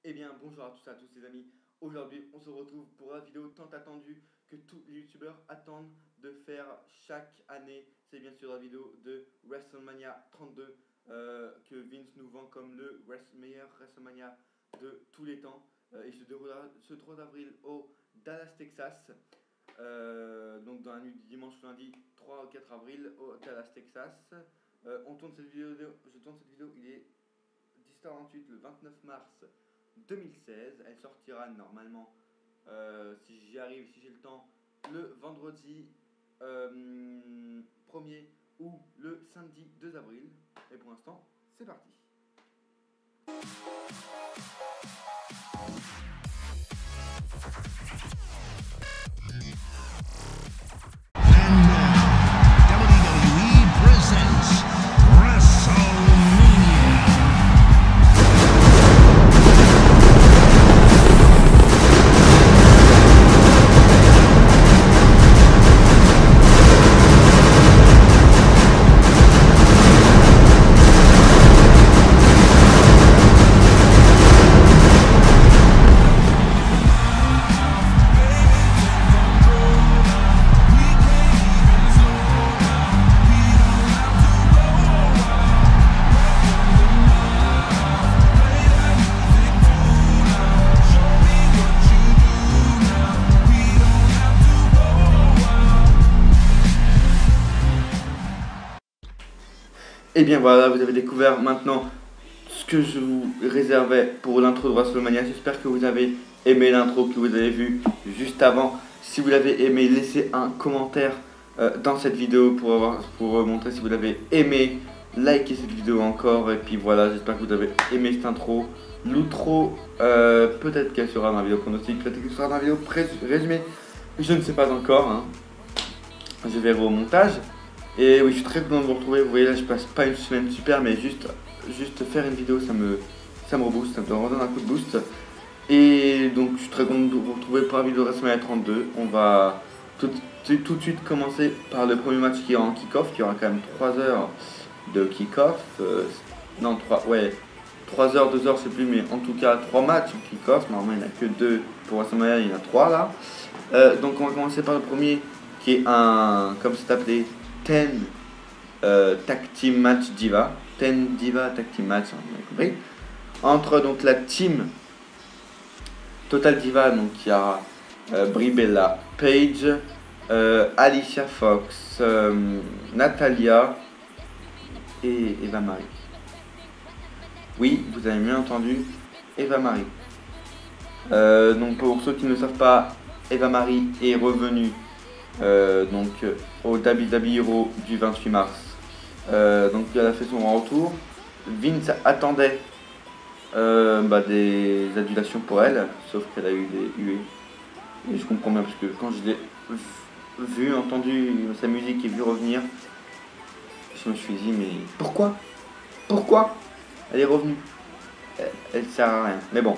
Eh bien, bonjour à tous les amis. Aujourd'hui, on se retrouve pour la vidéo tant attendue que tous les youtubeurs attendent de faire chaque année. C'est bien sûr la vidéo de WrestleMania 32 que Vince nous vend comme le meilleur WrestleMania de tous les temps. Il se déroulera ce 3 avril au Dallas, Texas. Donc dans la nuit du dimanche au lundi 3 au 4 avril au Dallas, Texas. Je tourne cette vidéo, il est 10h28 le 29 mars 2016. Elle sortira normalement, si j'y arrive, si j'ai le temps, le vendredi 1er ou le samedi 2 avril. Et pour l'instant, c'est parti. Et bien voilà, vous avez découvert maintenant ce que je vous réservais pour l'intro de WrestleMania. J'espère que vous avez aimé l'intro que vous avez vu juste avant. Si vous l'avez aimé, laissez un commentaire dans cette vidéo pour montrer si vous l'avez aimé. Likez cette vidéo encore. Et puis voilà, j'espère que vous avez aimé cette intro. L'outro, peut-être qu'elle sera dans la vidéo pronostic, peut-être qu'elle sera dans la vidéo résumée. Je ne sais pas encore, hein. Je verrai au montage. Et oui, je suis très content de vous retrouver. Vous voyez là, je passe pas une semaine super, mais juste faire une vidéo, ça me rebooste, ça me redonne un coup de boost. Et donc je suis très content de vous retrouver pour la vidéo de WrestleMania 32. On va tout de suite commencer par le premier match qui est en kick-off, qui aura quand même 3 heures de kick-off. Non, 3 heures, 2 heures, je sais plus, mais en tout cas 3 matchs en kick-off. Normalement, il n'y en a que 2 pour WrestleMania, il y en a 3 là. Donc on va commencer par le premier qui est un, comme c'est appelé, 10 Tag Team Match Diva. 10 Diva Tag Team Match, hein, vous avez compris. Entre donc la team Total Diva, donc il y a Brie Bella, Paige, Alicia Fox, Natalia et Eva Marie. Oui, vous avez bien entendu, Eva Marie. Donc pour ceux qui ne le savent pas, Eva Marie est revenue au WWE Raw du 28 mars. Donc elle a fait son retour. Vince attendait des adulations pour elle, sauf qu'elle a eu des huées. Et je comprends bien parce que quand je l'ai entendu sa musique et vu revenir, je me suis dit mais pourquoi elle est revenue, elle sert à rien. Mais bon,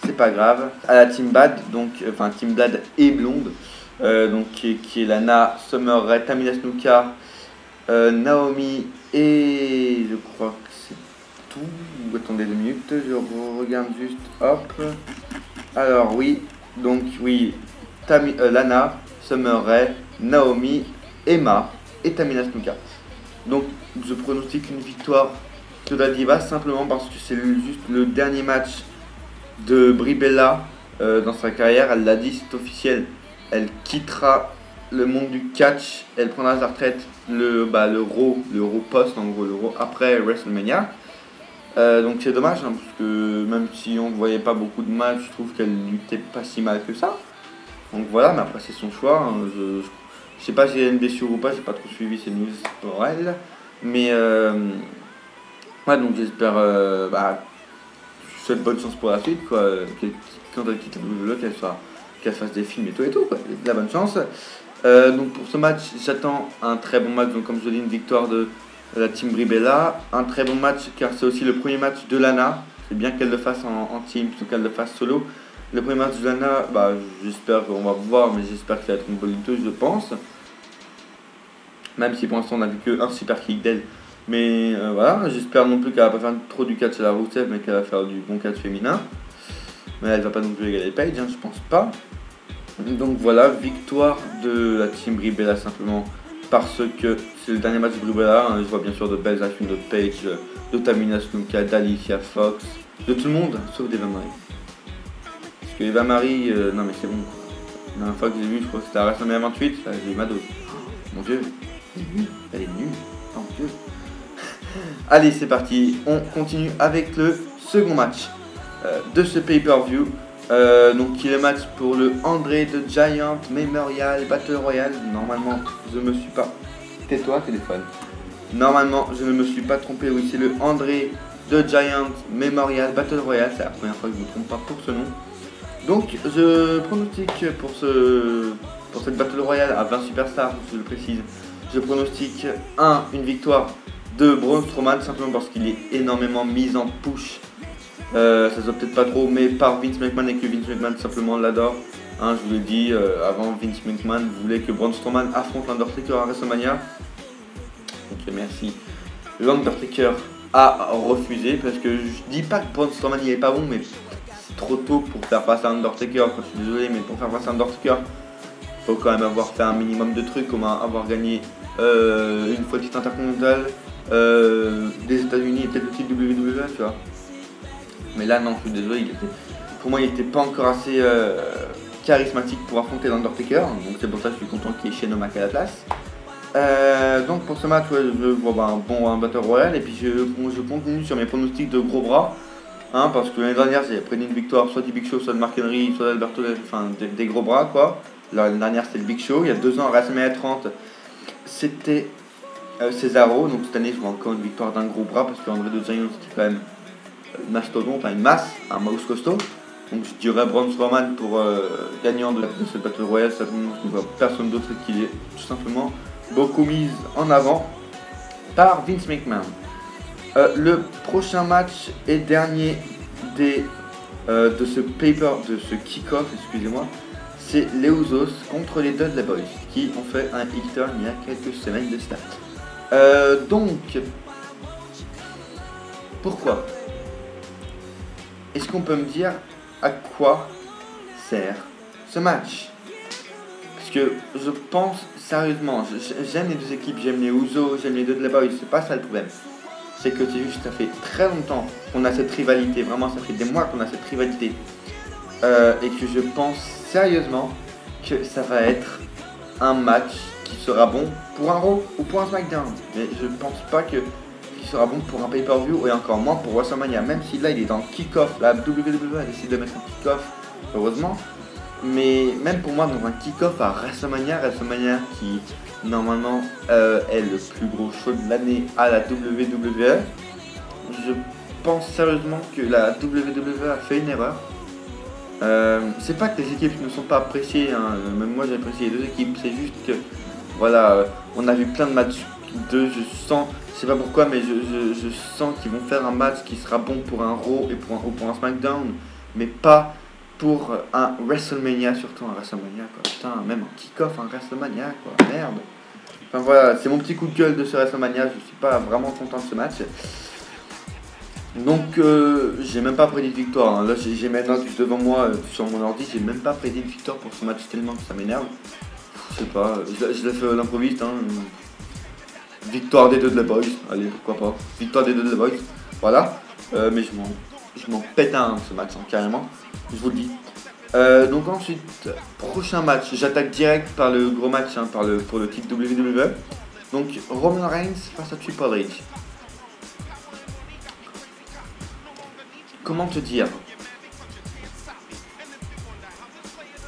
c'est pas grave. À la Team Bad, Team Bad et blonde. Qui est Lana, Summer Rae, Tamina Snuka, Naomi et je crois que c'est tout. Attendez 2 minutes, je regarde juste, hop. Alors oui, donc oui, Lana, Summer Rae, Naomi, Emma et Tamina Snuka. Donc je pronostique une victoire de la Diva simplement parce que c'est juste le dernier match de Brie Bella dans sa carrière. Elle l'a dit, c'est officiel. Elle quittera le monde du catch, elle prendra sa retraite le Raw post, en gros le Raw après WrestleMania. Donc c'est dommage, hein, parce que même si on ne voyait pas beaucoup de matchs, je trouve qu'elle luttait pas si mal que ça. Donc voilà, mais après c'est son choix, hein. Je sais pas si elle a une blessure ou pas, j'ai pas trop suivi ces news pour elle. Mais ouais, donc j'espère, je souhaite bonne chance pour la suite, quoi. Quand elle quitte la WWE, qu'elle fasse des films et tout quoi. De la bonne chance. Donc pour ce match, j'attends un très bon match. Donc comme je dis, une victoire de la team Brie Bella. Un très bon match car c'est aussi le premier match de Lana. C'est bien qu'elle le fasse en team plutôt qu'elle le fasse solo. Le premier match de Lana, j'espère qu'on va voir, mais j'espère que ça va être une bonne lutteuse, je pense. Même si pour l'instant on n'a vu qu'un super kick d'elle. Mais voilà, j'espère non plus qu'elle va pas faire trop du catch à la Rusev, mais qu'elle va faire du bon catch féminin. Mais elle va pas non plus égaler Paige, hein, je pense pas. Donc voilà, victoire de la team Brie Bella simplement parce que c'est le dernier match de Brie Bella. Hein, je vois bien sûr de belles actions de Paige, de Tamina Snuka, d'Alicia Fox, de tout le monde, sauf d'Eva Marie. Parce que Eva Marie, non mais c'est bon. La dernière fois que j'ai vu, je crois que c'était à WrestleMania 28, j'ai eu ma dose. Oh, mon dieu, elle est nulle, oh mon dieu. Allez, c'est parti, on continue avec le second match de ce pay-per-view. Donc qui est le match pour le André the Giant Memorial Battle Royale. Normalement, je me suis pas... Tais-toi, téléphone. Normalement, je ne me suis pas trompé. Oui, c'est le André the Giant Memorial Battle Royale. C'est la première fois que je ne me trompe pas pour ce nom. Donc, je pronostique pour cette Battle Royale à 20 superstars, je le précise. Je pronostique une victoire de Braun Strowman, simplement parce qu'il est énormément mis en push. Ça se voit peut-être pas trop, mais par Vince McMahon, et que Vince McMahon simplement l'adore. Hein, je vous l'ai dit, avant Vince McMahon voulait que Braun Strowman affronte l'Undertaker à WrestleMania. Donc merci. L'Undertaker a refusé, parce que je dis pas que Braun Strowman il est pas bon, mais c'est trop tôt pour faire face à Undertaker. Je suis désolé, mais pour faire face à Undertaker, il faut quand même avoir fait un minimum de trucs, comme avoir gagné une fois le titre intercontinental des États-Unis et peut-être le titre WWE, tu vois. Mais là, non, je suis désolé, pour moi, il n'était pas encore assez charismatique pour affronter l'Undertaker. Donc c'est pour ça que je suis content qu'il y ait Shane O'Mac à la place. Donc pour ce match, ouais, je vois un bon Battle Royale. Et puis je continue sur mes pronostics de gros bras. Hein, parce que l'année dernière, j'ai pris une victoire soit du Big Show, soit de Mark Henry, soit d'Alberto, enfin des gros bras, quoi. L'année dernière, c'était le Big Show. Il y a 2 ans, à WrestleMania 30, c'était Cesaro. Donc cette année, je vois encore une victoire d'un gros bras, parce qu'André the Giant, c'était quand même mastodonte, une masse, un mouse costaud. Donc je dirais Braun Strowman pour gagnant de cette Battle Royale. Ça ne voit personne d'autre qu'il est tout simplement beaucoup mise en avant par Vince McMahon. Le prochain match et dernier de ce kick-off, excusez-moi, c'est les Usos contre les Dudley Boys qui ont fait un heel turn il y a quelques semaines de cela. Donc, pourquoi? Est-ce qu'on peut me dire à quoi sert ce match? Parce que je pense sérieusement, j'aime les deux équipes, j'aime les Usos, j'aime les Dudley Boys, c'est pas ça le problème. C'est que c'est juste, ça fait très longtemps qu'on a cette rivalité, vraiment ça fait des mois qu'on a cette rivalité. Et que je pense sérieusement que ça va être un match qui sera bon pour un Raw ou pour un SmackDown. Mais je pense pas qu'il sera bon pour un pay-per-view et encore moins pour WrestleMania. Même si là il est dans le kick-off, la WWE a décidé de mettre un kick-off, heureusement. Mais même pour moi dans un kick-off à WrestleMania qui normalement est le plus gros show de l'année à la WWE, je pense sérieusement que la WWE a fait une erreur. C'est pas que les équipes ne sont pas appréciées, hein. Même moi j'ai apprécié les deux équipes, c'est juste que voilà, on a vu plein de matchs je sens, je sais pas pourquoi, mais je sens qu'ils vont faire un match qui sera bon pour un Raw et pour un SmackDown, mais pas pour un WrestleMania, surtout un WrestleMania, quoi. Putain, même un kick-off, un WrestleMania, quoi. Merde. Enfin voilà, c'est mon petit coup de gueule de ce WrestleMania, je suis pas vraiment content de ce match. Donc, j'ai même pas prédit de victoire, hein. Là, j'ai mes notes devant moi sur mon ordi, j'ai même pas prédit de victoire pour ce match tellement que ça m'énerve. Je sais pas, je l'ai fait à l'improviste, hein. Victoire des Dudley Boys, allez, pourquoi pas. Victoire des Dudley Boys, voilà. Mais je m'en pète un ce match, hein, carrément. Je vous le dis. Donc ensuite, prochain match, j'attaque direct par le gros match, hein, pour le titre WWE. Donc Roman Reigns face à Triple H. Comment te dire,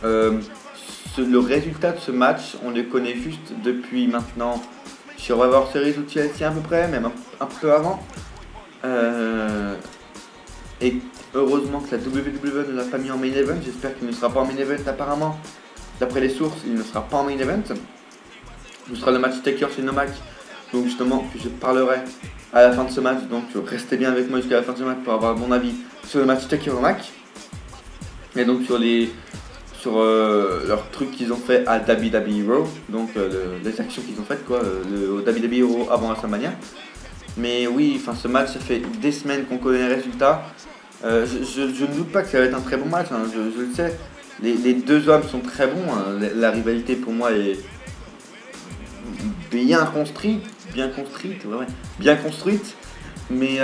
le résultat de ce match, on le connaît juste depuis maintenant Survivor Series ou TLC à peu près, même un peu avant. Et heureusement que la WWE ne l'a pas mis en main event. J'espère qu'il ne sera pas en main event apparemment. D'après les sources, il ne sera pas en main event. Ce sera le match Taker chez Nomac. Donc justement, je parlerai à la fin de ce match. Donc restez bien avec moi jusqu'à la fin de ce match pour avoir mon avis sur le match Taker Nomac. Et donc sur leurs trucs qu'ils ont fait à WWE Raw. Donc les actions qu'ils ont faites quoi, au WWE Raw avant WrestleMania. Mais oui, enfin ce match, ça fait des semaines qu'on connaît les résultats. Je ne doute pas que ça va être un très bon match, hein, je le sais. Les deux hommes sont très bons, hein. La rivalité pour moi est bien construite, mais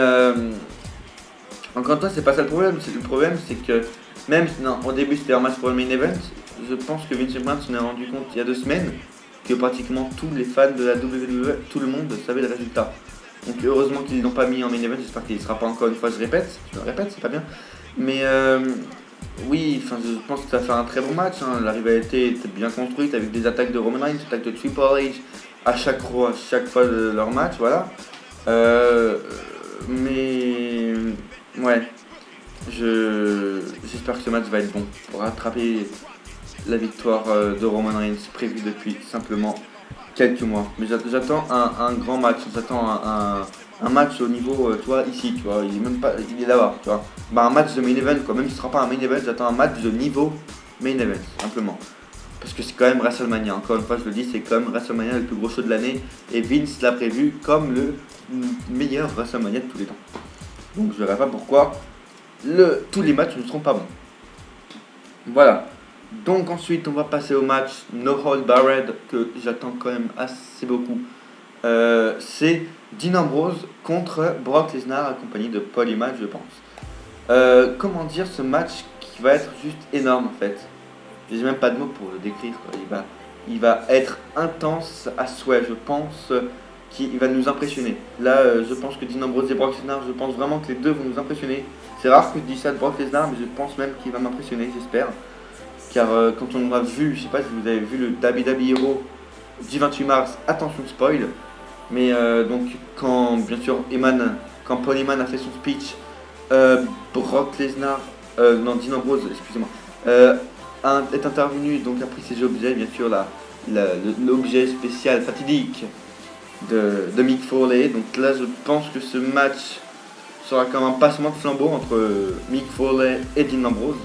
encore une fois, c'est pas ça le problème. Le problème, c'est que même non, au début c'était un match pour le main event, je pense que Vince McMahon s'en est rendu compte il y a 2 semaines que pratiquement tous les fans de la WWE, tout le monde savait le résultat. Donc heureusement qu'ils ne l'ont pas mis en main event, j'espère qu'il ne sera pas encore une fois, je le répète, c'est pas bien. Mais oui, je pense que ça va faire un très bon match, hein. La rivalité était bien construite avec des attaques de Roman Reigns, des attaques de Triple H à chaque fois de leur match, voilà. Mais ouais, j'espère que ce match va être bon pour rattraper la victoire de Roman Reigns prévue depuis simplement quelques mois. Mais j'attends un grand match, j'attends un match au niveau, tu vois, ici, tu vois, il est même pas, il est là-bas, tu vois. Bah, un match de main event, quoi, même si ce sera pas un main event, j'attends un match de niveau main event, simplement. Parce que c'est quand même WrestleMania, encore une fois je le dis, c'est quand même WrestleMania le plus gros show de l'année, et Vince l'a prévu comme le meilleur WrestleMania de tous les temps. Donc je ne verrai pas pourquoi tous les matchs ne seront pas bons. Voilà. Donc ensuite on va passer au match No Hold Barred que j'attends quand même assez beaucoup. C'est Dean Ambrose contre Brock Lesnar accompagné de Paul Heyman, je pense. Comment dire, ce match qui va être juste énorme en fait. J'ai même pas de mots pour le décrire, quoi. Il va être intense à souhait, je pense qu'il va nous impressionner. Là, je pense que Dean Ambrose et Brock Lesnar, je pense vraiment que les deux vont nous impressionner. C'est rare que je dise ça de Brock Lesnar, mais je pense même qu'il va m'impressionner, j'espère. Car quand on a vu, je sais pas si vous avez vu le WWE Hero du 28 mars, attention spoil, mais donc quand Paul Heyman a fait son speech, Brock Lesnar, non Dean Ambrose, excusez-moi, est intervenu, donc a pris ses objets, bien sûr l'objet spécial fatidique de Mick Foley. Donc là je pense que ce match sera comme un passement de flambeau entre Mick Foley et Dean Ambrose.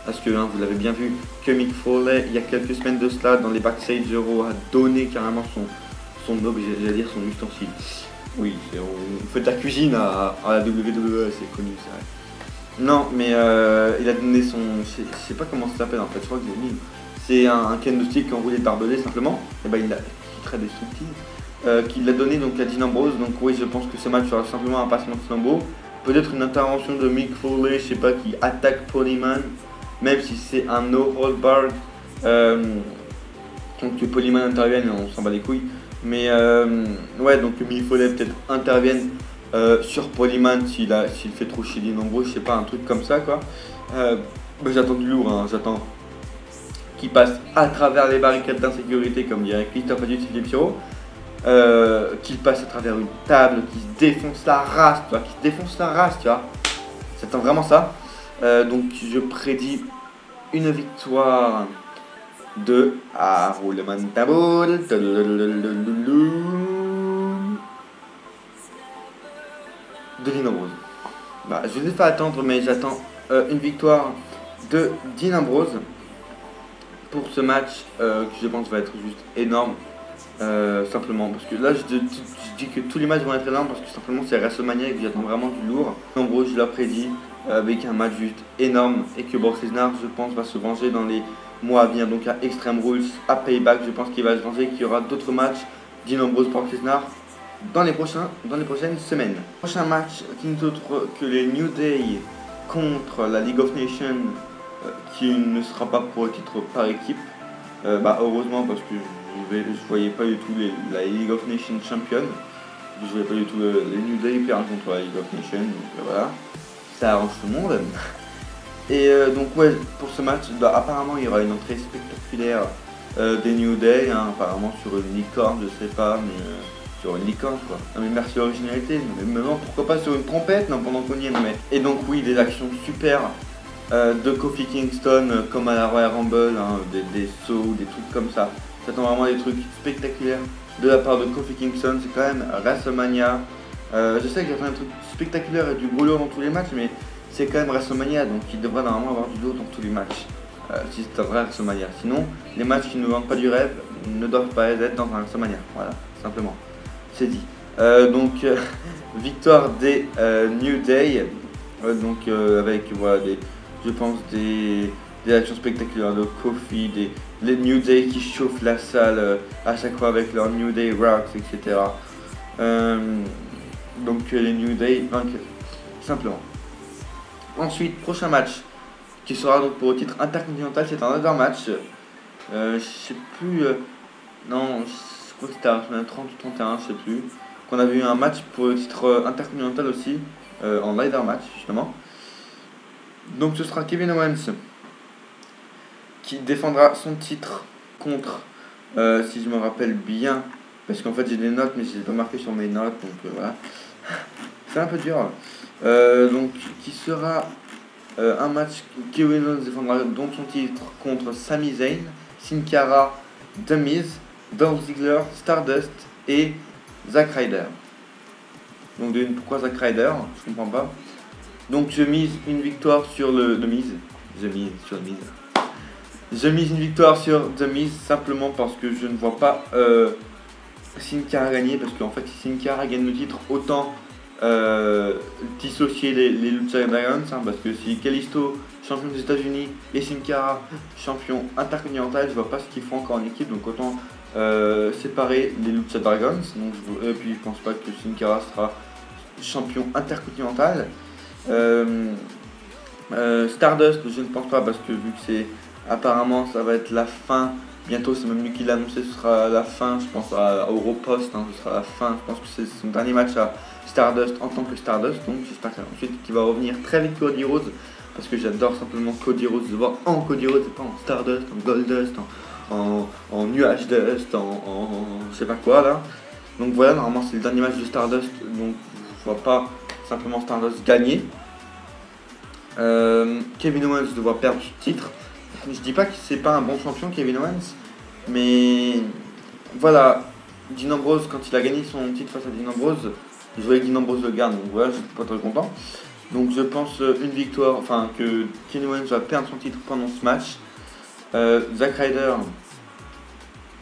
Parce que vous l'avez bien vu que Mick Foley, il y a quelques semaines de cela, dans les backstage Euro, a donné carrément son objet, j'allais dire son ustensile. Oui, on fait de la cuisine à la WWE, c'est connu, c'est vrai. Non, mais il a donné son... Je sais pas comment ça s'appelle en fait, je crois que j'ai mis. C'est un candlestick enroulé de barbelé simplement. Et ben il est très destructif. Qu'il l'a donné donc à Dean Ambrose. Donc oui, je pense que ce match sera simplement un passement de flambeau. Peut-être une intervention de Mick Foley, je sais pas, qui attaque Paul Heyman. Même si c'est un no hold barred. Donc que Paul Heyman intervienne, on s'en bat les couilles. Mais ouais, donc Mick Foley peut-être intervienne sur Paul Heyman s'il fait trop chier Dean Ambrose, je sais pas, un truc comme ça quoi. J'attends du lourd, hein, j'attends qu'il passe à travers les barricades d'insécurité comme dirait Christophe Adut et Pierrot, qu'il passe à travers une table, qu'il se défonce la race, tu vois, j'attends vraiment ça. Donc je prédis une victoire de roulement de tambour de Dean Ambrose. Bah, je vais pas attendre, mais j'attends une victoire de Dean Ambrose pour ce match qui je pense va être juste énorme. Simplement parce que là je dis que tous les matchs vont être énormes parce que simplement c'est WrestleMania et que j'attends vraiment du lourd. Dean Ambrose, je l'ai prédit avec un match juste énorme et que Brock Lesnar, je pense, va se venger dans les mois à venir, donc à Extreme Rules, à Payback, je pense qu'il va se venger, qu'il y aura d'autres matchs Dean Ambrose, Brock Lesnar dans les prochaines semaines. Prochain match qui n'est autre que les New Day contre la League of Nations qui ne sera pas pour le titre par équipe. Heureusement parce que je voyais pas du tout la League of Nations championne. Je voyais pas du tout les New Day perdre contre la League of Nations. Donc voilà, ça arrange tout le monde. Et donc ouais, pour ce match, apparemment il y aura une entrée spectaculaire des New Day, hein, apparemment sur une licorne, je sais pas, mais sur une licorne quoi. Non mais merci l'originalité, mais non, pourquoi pas sur une trompette, non, pendant qu'on y est, mais... Et donc oui, des actions super de Kofi Kingston comme à la Royal Rumble, hein, des sauts, des trucs comme ça. J'attends vraiment des trucs spectaculaires de la part de Kofi Kingston, c'est quand même WrestleMania. Je sais que j'attends un truc spectaculaire et du gros lourd dans tous les matchs, mais c'est quand même WrestleMania, donc il devrait normalement avoir du lourd dans tous les matchs. Si c'est un vrai WrestleMania. Sinon, les matchs qui ne vendent pas du rêve ne doivent pas être dans un WrestleMania. Voilà, simplement. C'est dit. Donc, victoire des New Day. Avec voilà, je pense des actions spectaculaires de Kofi, les New Day qui chauffent la salle à chaque fois avec leur New Day Rocks, etc. Les New Day vainqueurs, simplement. Ensuite, prochain match qui sera donc pour le titre intercontinental, c'est un ladder match. Je sais plus, non, je crois que c'était à la semaine 30 ou 31, je sais plus. Qu'on avait eu un match pour le titre intercontinental aussi, en ladder match justement. Donc ce sera Kevin Owens qui défendra son titre contre, si je me rappelle bien, parce qu'en fait j'ai des notes mais je les ai pas marquées sur mes notes, donc voilà. C'est un peu dur. Qui sera un match que Kevin Owens défendra donc son titre contre Sami Zayn, Sin Cara, The Miz, Dolph Ziggler, Stardust et Zack Ryder. Donc pourquoi Zack Ryder? Je comprends pas. Donc je mise une victoire sur The Miz. Je mise une victoire sur The Miz simplement parce que je ne vois pas Sin Cara gagner, parce qu'en fait si Sin Cara gagne le titre, autant dissocier les Lucha Dragons, parce que si Kalisto, champion des États-Unis, et Sin Cara, champion intercontinental, je vois pas ce qu'ils font encore en équipe, donc autant séparer les Lucha Dragons. Et puis je pense pas que Sin Cara sera champion intercontinental. Stardust, je ne pense pas, parce que vu que c'est apparemment ça va être la fin. Bientôt, c'est même lui qui l'a annoncé, ce sera la fin, je pense à Europost, ce sera la fin, je pense que c'est son dernier match à Stardust en tant que Stardust, donc j'espère qu'ensuite qu'il va revenir très vite Cody Rhodes, parce que j'adore simplement Cody Rhodes, de voir en Cody Rhodes et pas en Stardust, en Goldust, en Nuage Dust, en je sais pas quoi là. Donc voilà, normalement c'est le dernier match de Stardust, donc je vois pas simplement Stardust gagner. Kevin Owens devra perdre ce titre. Je dis pas que c'est pas un bon champion Kevin Owens, mais voilà, Dean Ambrose, quand il a gagné son titre face à Dean Ambrose, je voyais que Dean Ambrose le gagne, donc voilà, je suis pas très content. Donc je pense une victoire, enfin que Kevin Owens va perdre son titre pendant ce match. Zack Ryder,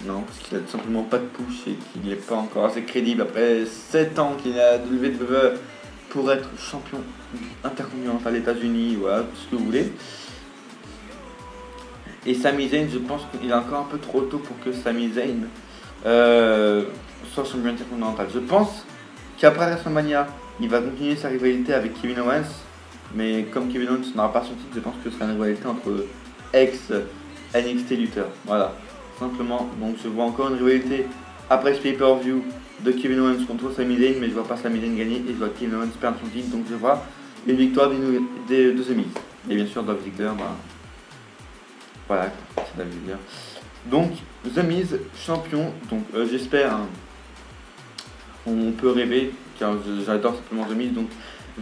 non, parce qu'il a tout simplement pas de push et qu'il n'est pas encore assez crédible après 7 ans qu'il a de WWE pour être champion intercontinental aux États-Unis, voilà, tout ce que vous voulez. Et Sami Zayn, je pense qu'il est encore un peu trop tôt pour que Sami Zayn soit champion intercontinental. Je pense qu'après WrestleMania, il va continuer sa rivalité avec Kevin Owens. Mais comme Kevin Owens n'aura pas son titre, je pense que ce sera une rivalité entre ex-NXT lutteurs. Voilà, simplement. Donc je vois encore une rivalité après ce pay-per-view de Kevin Owens contre Sami Zayn. Mais je vois pas Sami Zayn gagner et je vois Kevin Owens perdre son titre. Donc je vois une victoire de The Miz. Et bien sûr, Dolph Ziggler, voilà, c'est David Ziggler. Donc, The Miz, champion. Donc, j'espère, hein, on peut rêver, car j'adore simplement The Miz. Donc,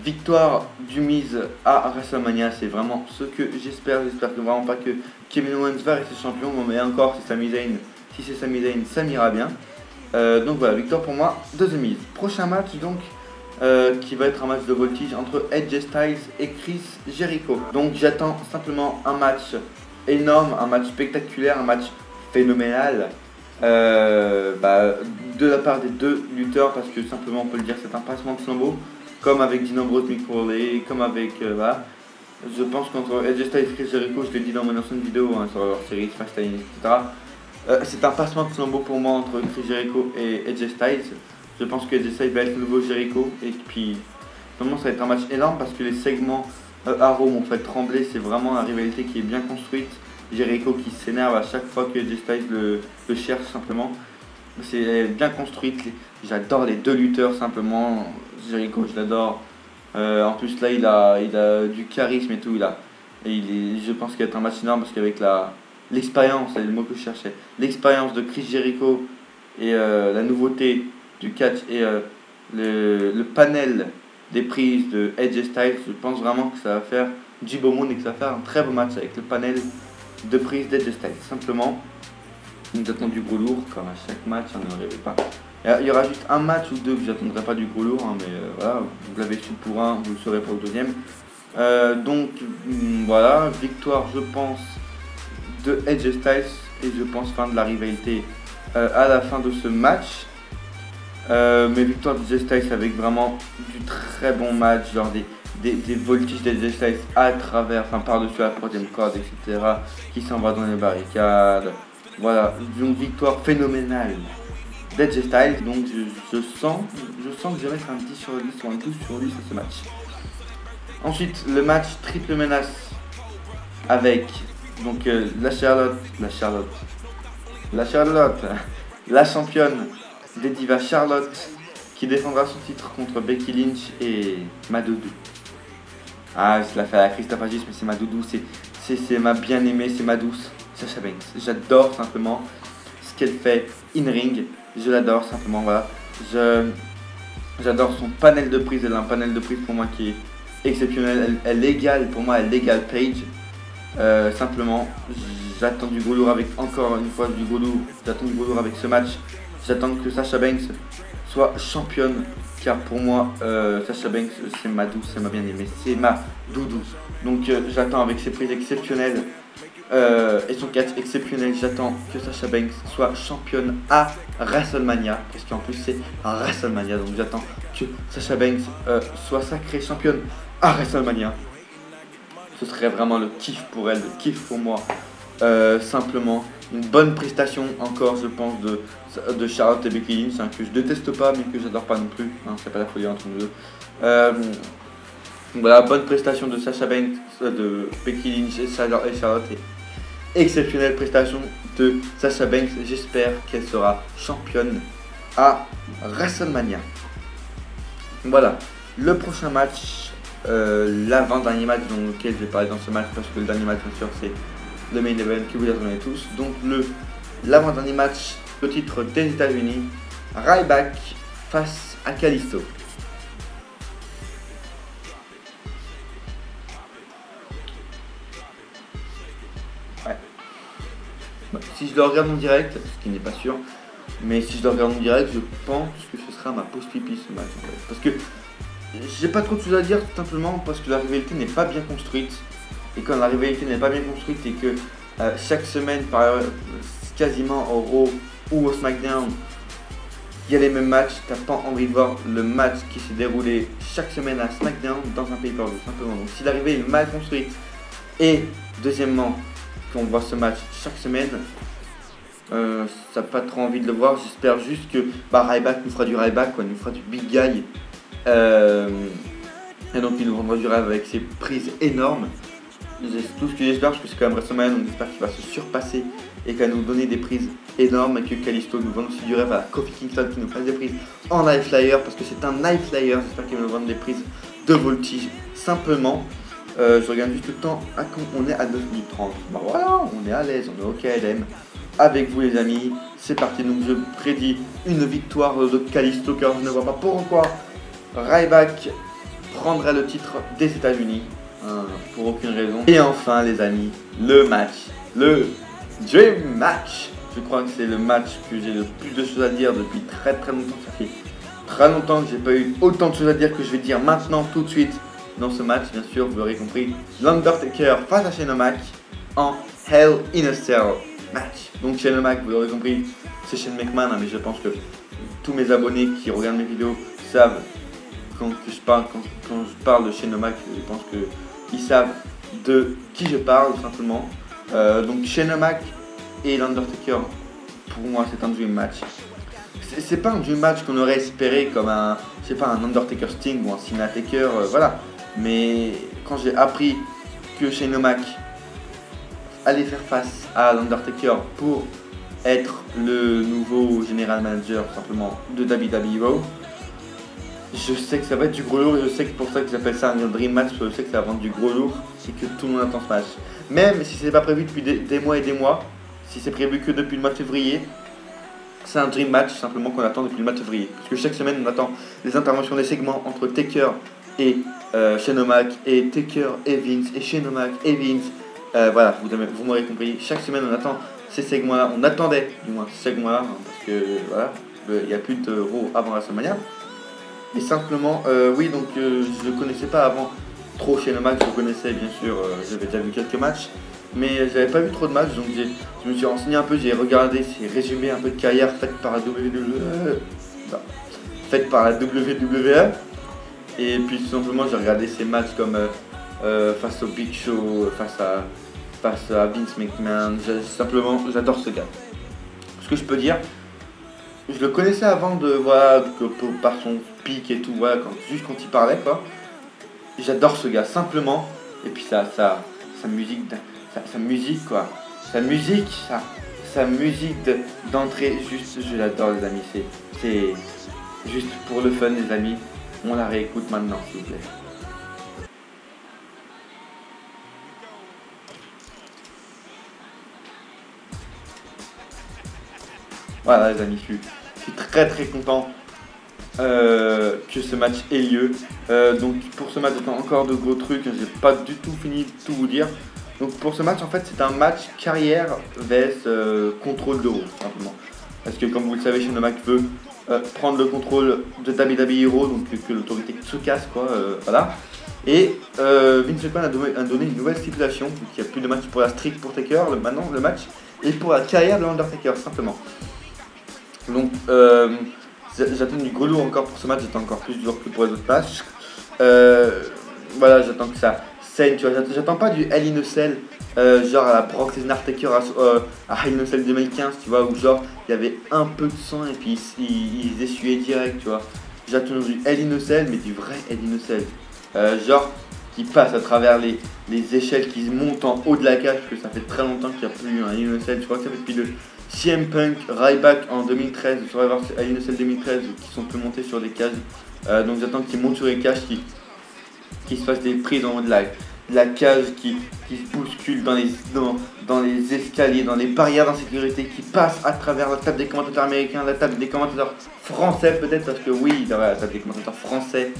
victoire du Miz à WrestleMania, c'est vraiment ce que j'espère. J'espère que vraiment pas que Kevin Owens va rester champion. Mais encore, si c'est Sami Zayn, ça m'ira bien. Donc voilà, victoire pour moi de The Miz. Prochain match, donc, qui va être un match de voltige entre Edge Styles et Chris Jericho. Donc, j'attends simplement un match énorme, un match spectaculaire, un match phénoménal de la part des deux lutteurs, parce que simplement on peut le dire, c'est un passement de flambeau, comme avec Dean Ambrose, Mick Foley, comme avec voilà. Je pense qu'entre Edge Styles et Chris Jericho, je l'ai dit dans mon ancienne vidéo sur leur série SmackDown, etc. C'est un passement de flambeau pour moi entre Chris Jericho et Edge Styles. Je pense que Edge Styles va être le nouveau Jericho, et puis vraiment ça va être un match énorme parce que les segments Arrow m'ont fait trembler. C'est vraiment une rivalité qui est bien construite. Jericho qui s'énerve à chaque fois que Edge Styles le cherche simplement. C'est bien construite. J'adore les deux lutteurs simplement. Jericho, je l'adore. En plus là il a du charisme et tout. Je pense qu'il va être un match énorme parce qu'avec l'expérience, c'est le mot que je cherchais. L'expérience de Chris Jericho et la nouveauté du catch et le panel des prises de Edge Styles, je pense vraiment que ça va faire du beau monde et que ça va faire un très beau match avec le panel de prises d'Edge Styles. Simplement, nous attendons du gros lourd comme à chaque match, on ne rêvait pas. Il y aura juste un match ou deux que j'attendrai pas du gros lourd, hein, mais voilà, vous l'avez su pour un, vous le saurez pour le deuxième. Voilà, victoire je pense de Edge Styles et je pense fin de la rivalité à la fin de ce match. Mais victoire de Edge Styles avec vraiment du très bon match, genre des voltiges d'AJ Styles à travers, enfin par-dessus la troisième corde, etc. Qui s'en va dans les barricades. Voilà, une victoire phénoménale d'AJ Styles. Donc je sens que je vais mettre un 10 sur 10 ou un 12 sur 10 sur ce match. Ensuite, le match triple menace avec donc la championne des divas Charlotte qui défendra son titre contre Becky Lynch et ma doudou. Ah, je la fais à la Christophe Agis, mais c'est ma doudou, c'est ma bien-aimée, c'est ma douce, Sasha Banks. J'adore simplement ce qu'elle fait in-ring, je l'adore simplement, voilà. J'adore son panel de prise, elle a un panel de prise pour moi qui est exceptionnel, elle égale Paige. Simplement, j'attends du gros lourd avec, encore une fois, du gros lourd, j'attends du gros lourd avec ce match. J'attends que Sasha Banks soit championne, car pour moi, Sasha Banks, c'est ma douce, c'est ma bien-aimée, c'est ma doudou. Donc j'attends avec ses prises exceptionnelles et son catch exceptionnel, j'attends que Sasha Banks soit championne à WrestleMania, parce qu'en plus c'est à WrestleMania, donc j'attends que Sasha Banks soit sacrée championne à WrestleMania. Ce serait vraiment le kiff pour elle, le kiff pour moi. Simplement, une bonne prestation encore, je pense, de Charlotte et Becky Lynch, hein, que je déteste pas, mais que j'adore pas non plus. Hein, c'est pas la folie entre nous deux. Voilà, bonne prestation de Sasha Banks, de Becky Lynch et Charlotte. Et exceptionnelle prestation de Sasha Banks. J'espère qu'elle sera championne à WrestleMania. Voilà, le prochain match. L'avant-dernier match dans lequel je vais parler dans ce match, parce que le dernier match bien sûr c'est le main event que vous attendez tous. Donc l'avant-dernier match, le titre des États-Unis, Ryback face à Kalisto. Ouais. Bon, si je le regarde en direct, ce qui n'est pas sûr, mais si je le regarde en direct, je pense que ce sera ma pause pipi ce match en fait. Parce que j'ai pas trop de choses à dire, tout simplement parce que la rivalité n'est pas bien construite. Et quand la rivalité n'est pas bien construite et que chaque semaine, quasiment au Raw ou au SmackDown, il y a les mêmes matchs, t'as pas envie de voir le match qui s'est déroulé chaque semaine à SmackDown dans un pay-per-view, simplement. Donc si la rivalité est mal construite et deuxièmement qu'on voit ce match chaque semaine, t'as pas trop envie de le voir. J'espère juste que Ryback nous fera du Ryback, quoi, nous fera du big guy. Et donc il nous rendra du rêve avec ses prises énormes. C'est tout ce que j'espère, parce que c'est quand même WrestleMania, donc j'espère qu'il va se surpasser et qu'il va nous donner des prises énormes, et que Kalisto nous vende aussi du rêve à Kofi Kingston qui nous fasse des prises en high flyer, parce que c'est un high flyer. J'espère qu'il va nous vendre des prises de voltige simplement. Je regarde juste le temps, on est à 9 minutes 30. Bah voilà, on est à l'aise, on est au KLM avec vous les amis. C'est parti, donc je prédis une victoire de Kalisto, car je ne vois pas pourquoi Ryback prendra le titre des États-Unis, pour aucune raison. Et enfin les amis, le match, le Dream Match. Je crois que c'est le match que j'ai le plus de choses à dire depuis très longtemps. Ça fait très longtemps que j'ai pas eu autant de choses à dire que je vais dire maintenant tout de suite dans ce match. Bien sûr, vous l'aurez compris, l'Undertaker face à Shane O'Mac en Hell in a Cell match. Donc Shane O'Mac, vous l'aurez compris, c'est Shane McMahon, hein, mais je pense que tous mes abonnés qui regardent mes vidéos savent quand je parle de Shane O'Mac, je pense qu'ils savent de qui je parle simplement. Donc Shane O'Mac et l'Undertaker, pour moi c'est un dream match. C'est pas un dream match qu'on aurait espéré comme un, je sais pas, un Undertaker Sting ou un Cena Taker, voilà. Mais quand j'ai appris que Shane O'Mac allait faire face à l'Undertaker pour être le nouveau General Manager simplement de WWE, je sais que ça va être du gros lourd, et je sais que c'est pour ça qu'ils appellent ça un dream match, parce que je sais que ça va vendre du gros lourd et que tout le monde attend ce match. Même si c'est pas prévu depuis des mois et des mois, si c'est prévu que depuis le mois de février, c'est un dream match simplement qu'on attend depuis le mois de février. Parce que chaque semaine on attend les interventions des segments entre Taker et Shane O'Mac, et Taker et Vince, et Shane O'Mac et Vince. Voilà, vous m'aurez compris, chaque semaine on attend ces segments-là, on attendait du moins ces segments-là, hein, parce que voilà, il n'y a plus de Raw avant WrestleMania. Et simplement, oui, donc je ne connaissais pas avant trop Shane O'Mac, je le connaissais bien sûr, j'avais déjà vu quelques matchs, mais j'avais pas vu trop de matchs, donc je me suis renseigné un peu, j'ai regardé ces résumés un peu de carrière faites par la WWE, Et puis tout simplement j'ai regardé ces matchs comme face au Big Show, face à Vince McMahon. Simplement j'adore ce gars. Ce que je peux dire, je le connaissais avant de voilà par son pic et tout, voilà, juste quand il parlait quoi. J'adore ce gars simplement. Et puis sa musique, sa musique quoi, sa musique d'entrée, juste je l'adore les amis. C'est juste pour le fun les amis. On la réécoute maintenant s'il vous plaît. Voilà les amis, je suis très très content que ce match ait lieu. Donc pour ce match, j'attends encore de gros trucs, j'ai pas du tout fini de tout vous dire. Donc pour ce match en fait c'est un match carrière vs contrôle de roue simplement. Parce que comme vous le savez, Shane O'Mac veut prendre le contrôle de WWE Hero, donc que l'autorité se casse quoi, voilà. Et Vince McMahon a donné une nouvelle stipulation, donc il n'y a plus de match pour la streak pour Taker, maintenant le match est pour la carrière de l'Undertaker simplement. Donc j'attends du gros lourd encore pour ce match, j'attends encore plus dur que pour les autres matchs. Voilà, j'attends que ça saigne, tu vois, j'attends pas du Hell in a Cell, genre à la Brock Lesnar Taker à Hell in a Cell 2015, tu vois, où genre il y avait un peu de sang et puis ils essuyaient direct, tu vois. J'attends du Hell in a Cell, mais du vrai Hell in a Cell. Genre qui passe à travers les échelles qui montent en haut de la cage, parce que ça fait très longtemps qu'il n'y a plus eu un Hell in a Cell, je crois que ça fait depuis le CM Punk, Ryback en 2013, sur Hell in a Cell 2013, qui sont plus montés sur des cages. Donc j'attends qu'ils montent sur les cages, qui se fassent des prises en haut de la cage, qui se bousculent dans les escaliers, dans les barrières d'insécurité, qui passent à travers la table des commentateurs américains, la table des commentateurs français peut-être, parce que oui, la table des commentateurs français.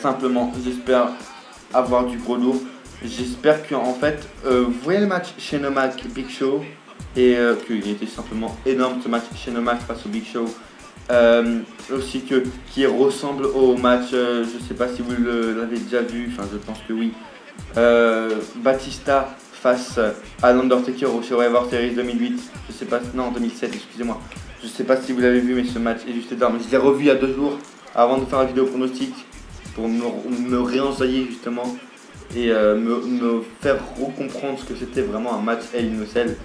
Simplement, j'espère avoir du gros lourd. J'espère que en fait, vous voyez le match Shane O'Mac Big Show, et qu'il était simplement énorme ce match Shane O'Mac face au Big Show. Aussi qui ressemble au match, je sais pas si vous l'avez déjà vu, enfin je pense que oui, Batista face à l'Undertaker au Survivor Series 2008, je sais pas, non 2007 excusez-moi, je sais pas si vous l'avez vu mais ce match est juste énorme. Je l'ai revu il y a 2 jours avant de faire la vidéo pronostic pour me réensoyer justement et me faire recomprendre ce que c'était vraiment un match Hell in a Cell.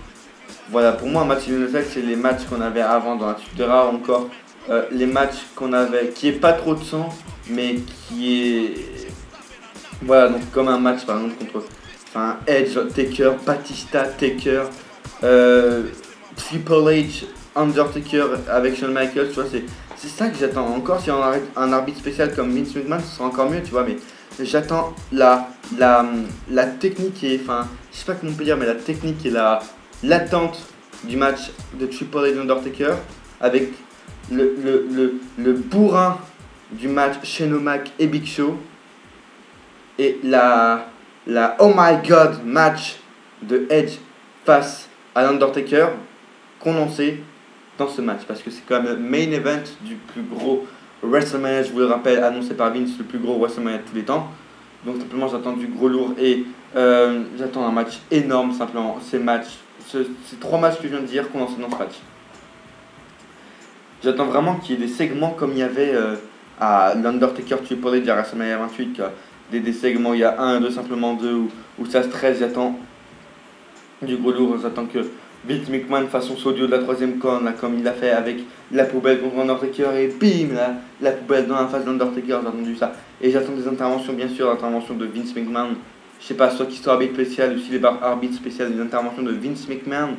Voilà, pour moi un match Hell in a Cell c'est les matchs qu'on avait avant dans la Tutera encore. Les matchs qu'on avait, qui est pas trop de sang, mais qui est, voilà, donc comme un match par exemple contre, enfin Edge, Taker, Batista, Taker, Triple H, Undertaker avec Shawn Michaels, tu vois, c'est ça que j'attends. Encore si on a un arbitre spécial comme Vince McMahon, ce sera encore mieux, tu vois, mais j'attends la technique et, enfin, je sais pas comment on peut dire, mais la technique et l'attente du match de Triple H et Undertaker avec le bourrin du match Shane O'Mac et Big Show et la oh my god match de Edge face à l'Undertaker condensé dans ce match, parce que c'est quand même le main event du plus gros WrestleMania, je vous le rappelle, annoncé par Vince, le plus gros WrestleMania de tous les temps. Donc simplement j'attends du gros lourd et j'attends un match énorme simplement. Ces 3 matchs que je viens de dire condensés dans ce match. J'attends vraiment qu'il y ait des segments comme il y avait à l'Undertaker Triple H à WrestleMania 28, des segments, il y a 1 et 2, simplement 2, où ça stresse. J'attends du gros lourd, j'attends que Vince McMahon fasse son saut de la 3ème corne, là, comme il a fait avec la poubelle contre Undertaker, et bim, la poubelle dans la face d'Undertaker, j'ai entendu ça. Et j'attends des interventions, bien sûr, l'intervention de Vince McMahon, je sais pas, soit qu'il soit arbitre spécial ou s'il est arbitre spécial, des interventions de Vince McMahon,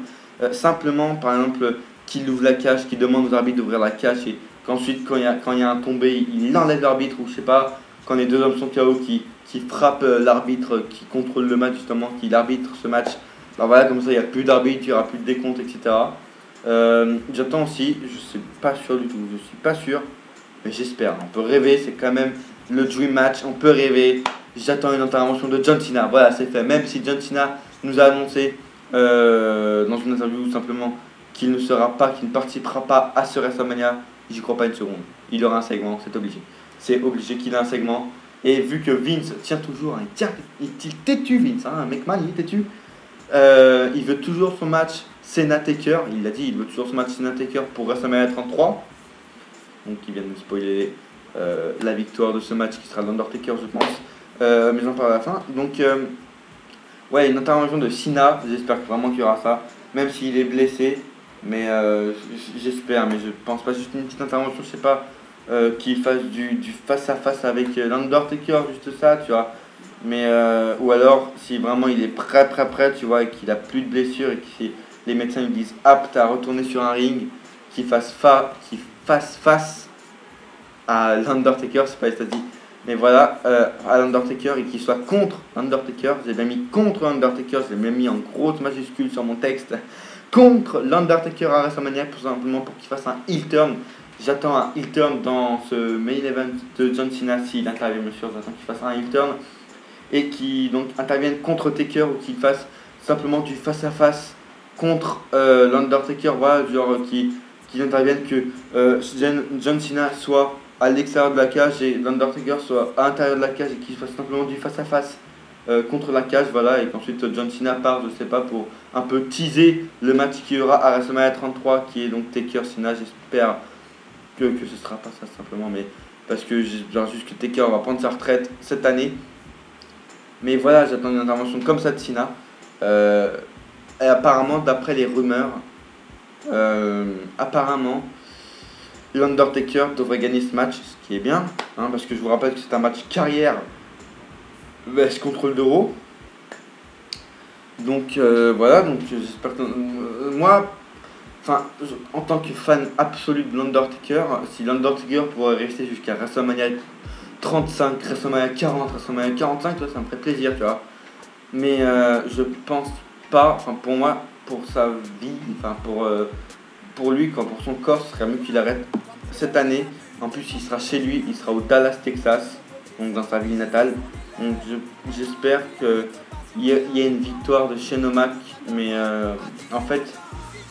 simplement, par exemple, qu'il ouvre la cage, qu'il demande aux arbitres d'ouvrir la cage, et qu'ensuite, quand il y a un tombé, il enlève l'arbitre, ou je sais pas, quand les 2 hommes sont KO, qui frappe l'arbitre, qui contrôle le match, justement, qui arbitre ce match. Alors voilà, comme ça, il n'y a plus d'arbitre, il n'y aura plus de décompte, etc. J'attends aussi, je suis pas sûr du tout, je suis pas sûr, mais j'espère. On peut rêver, c'est quand même le dream match, on peut rêver. J'attends une intervention de John Cena, voilà, c'est fait. Même si John Cena nous a annoncé dans une interview simplement qu'il ne participera pas à ce WrestleMania, j'y crois pas une seconde. Il aura un segment, c'est obligé. C'est obligé qu'il ait un segment. Et vu que Vince tient toujours, il est têtu Vince, hein, McMahon il est têtu. Il veut toujours son match Cena-Taker, il l'a dit, il veut toujours son match Cena-Taker pour WrestleMania 33. Donc il vient de nous spoiler la victoire de ce match qui sera l'Undertaker, je pense. Mais j'en parle à la fin. Donc, ouais, une intervention de Cena, j'espère vraiment qu'il y aura ça, même s'il est blessé. Mais j'espère, mais je pense pas, juste une petite intervention, je sais pas, qu'il fasse du face à face avec l'Undertaker, juste ça, tu vois. Mais ou alors si vraiment il est prêt, tu vois, et qu'il a plus de blessures et que les médecins lui disent apte à retourner sur un ring, qu'il fasse face à l'Undertaker, c'est pas ce dit. Mais voilà, à l'Undertaker et qu'il soit contre l'Undertaker. J'ai bien mis contre l'Undertaker, j'ai même mis en grosse majuscule sur mon texte. Contre l'Undertaker à WrestleMania, tout simplement pour qu'il fasse un heel turn. J'attends un heel turn dans ce main event de John Cena, s'il intervient bien sûr, j'attends qu'il fasse un heel turn. Et qui donc intervienne contre Taker ou qu'il fasse simplement du face à face contre l'Undertaker, voilà, genre qu'il intervienne que John Cena soit à l'extérieur de la cage et l'Undertaker soit à l'intérieur de la cage et qu'il fasse simplement du face à face contre la cage, voilà, et qu'ensuite John Cena part, je sais pas, pour un peu teaser le match qu'il y aura à WrestleMania 33 qui est donc Taker Cena. J'espère que ce sera pas ça simplement, mais parce que j'espère juste que Taker va prendre sa retraite cette année. Mais voilà, j'attends une intervention comme ça de Cena. Et apparemment, d'après les rumeurs, apparemment, l'Undertaker devrait gagner ce match, ce qui est bien, hein, parce que je vous rappelle que c'est un match carrière vs contrôle d'Euro. Donc voilà, donc j'espère que moi, enfin, en tant que fan absolu de l'Undertaker, si l'Undertaker pourrait rester jusqu'à WrestleMania 35, WrestleMania 40, WrestleMania 45, ça me ferait plaisir, tu vois. Mais je pense pas, enfin pour moi, pour sa vie, enfin pour lui, quoi, pour son corps, ce serait mieux qu'il arrête cette année. En plus, il sera chez lui, il sera au Dallas, Texas, donc dans sa ville natale. Donc j'espère qu'il y a une victoire de Shane O'Mac, mais en fait,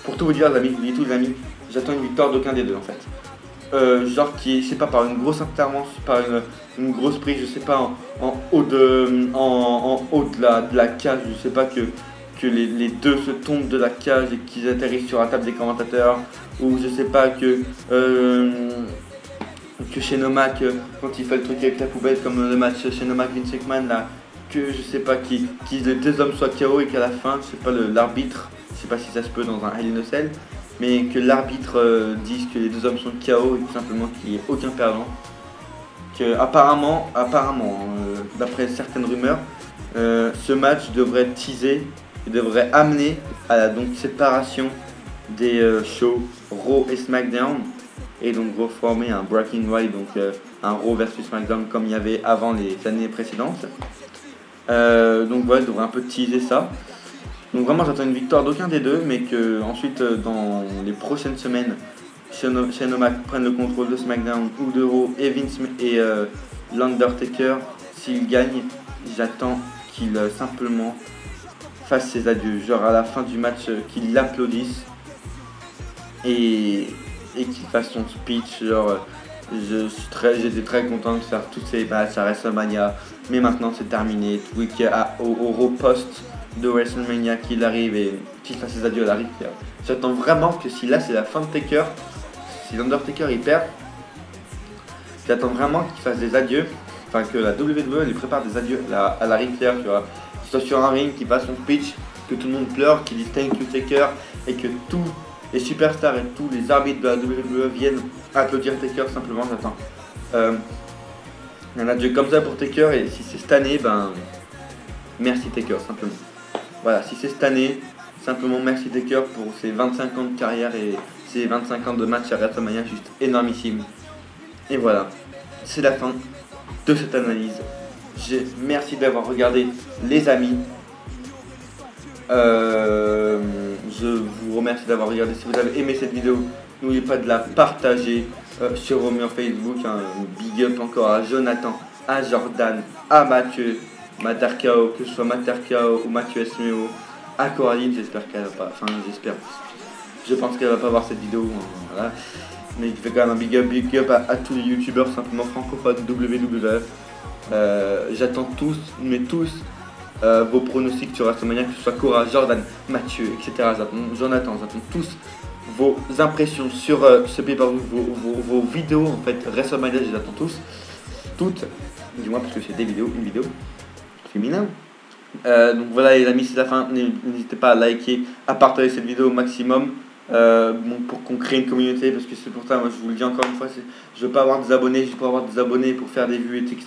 pour tout vous dire, les amis, j'attends une victoire d'aucun des deux, en fait. Genre qui est, je sais pas, par une grosse intervention, par une grosse prise, je sais pas, en haut de la cage, je sais pas, que les deux se tombent de la cage et qu'ils atterrissent sur la table des commentateurs, ou je sais pas que Shane O'Mac, quand il fait le truc avec la poubelle comme le match Shane O'Mac Vince McMahon là, que je sais pas, les deux hommes soient KO et qu'à la fin, je sais pas, l'arbitre, je sais pas si ça se peut dans un Hell in a Cell, mais que l'arbitre dise que les deux hommes sont KO et tout simplement qu'il n'y ait aucun perdant. Que apparemment, d'après certaines rumeurs, ce match devrait teaser et devrait amener à la donc, séparation des shows Raw et SmackDown, et donc reformer un Breaking Right, donc un Raw versus SmackDown comme il y avait avant les années précédentes. Donc voilà, devrait un peu teaser ça. Donc vraiment j'attends une victoire d'aucun des deux, mais que ensuite dans les prochaines semaines, Shane O'Mac prenne le contrôle de SmackDown ou de Raw et l'Undertaker, s'il gagne, j'attends qu'il simplement fasse ses adieux, genre à la fin du match qu'il l'applaudisse et qu'il fasse son speech, genre j'étais très content de faire tous ces matchs à WrestleMania, mais maintenant c'est terminé, tout week au Raw post de WrestleMania qu'il arrive et qu'il fasse ses adieux à la Ric Flair. J'attends vraiment que si là c'est la fin de Taker, si l'Undertaker il perd, j'attends vraiment qu'il fasse des adieux, enfin que la WWE lui prépare des adieux à la Ric Flair, tu vois, qu'il soit sur un ring, qu'il fasse son speech, que tout le monde pleure, qu'il dise thank you Taker et que tous les superstars et tous les arbitres de la WWE viennent applaudir Taker. Simplement j'attends un adieu comme ça pour Taker, et si c'est cette année, ben merci Taker simplement. Voilà, si c'est cette année, simplement merci Taker pour ses 25 ans de carrière et ses 25 ans de match à WrestleMania, juste énormissime. Et voilà, c'est la fin de cette analyse. Merci d'avoir regardé les amis. Je vous remercie d'avoir regardé. Si vous avez aimé cette vidéo, n'oubliez pas de la partager sur vos murs Facebook. Big up encore à Jonathan, à Jordan, à Mathieu, Matarkao, que ce soit Matarkao ou Mathieu Esmeo, à Coraline, j'espère qu'elle va pas, je pense qu'elle va pas voir cette vidéo, voilà. Mais il fait quand même un big up à tous les youtubeurs simplement francophones WWE. J'attends tous vos pronostics sur WrestleMania, que ce soit Cora, Jordan, Mathieu, etc. Jonathan, j'attends tous vos impressions sur ce pay-per-view, vos vidéos en fait, WrestleMania, je les attends tous, toutes, dis-moi parce que c'est des vidéos, une vidéo féminin. Donc voilà les amis, c'est la fin, n'hésitez pas à liker, à partager cette vidéo au maximum. Pour qu'on crée une communauté, parce que c'est pour ça, moi je vous le dis encore une fois, je veux pas avoir des abonnés juste pour avoir des abonnés, pour faire des vues, etc.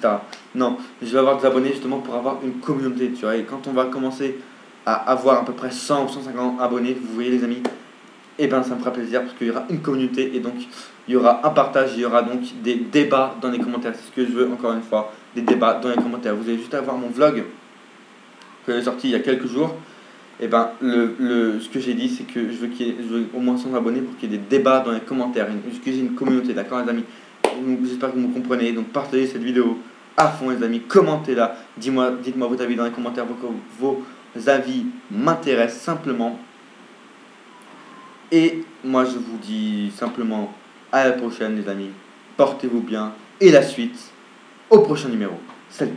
Non, je veux avoir des abonnés justement pour avoir une communauté, tu vois. Et quand on va commencer à avoir à peu près 100 ou 150 abonnés, vous voyez les amis, et ben ça me fera plaisir parce qu'il y aura une communauté et donc il y aura un partage, il y aura donc des débats dans les commentaires. C'est ce que je veux encore une fois, des débats dans les commentaires. Vous allez juste avoir mon vlog que j'ai sorti il y a quelques jours. Et ben ce que j'ai dit, c'est que je veux au moins 100 abonnés pour qu'il y ait des débats dans les commentaires, que j'ai une communauté, d'accord les amis. J'espère que vous me comprenez. Donc partagez cette vidéo à fond les amis, commentez-la, dites-moi votre avis dans les commentaires, vos avis m'intéressent simplement. Et moi je vous dis simplement à la prochaine les amis, portez-vous bien et la suite au prochain numéro. Salut.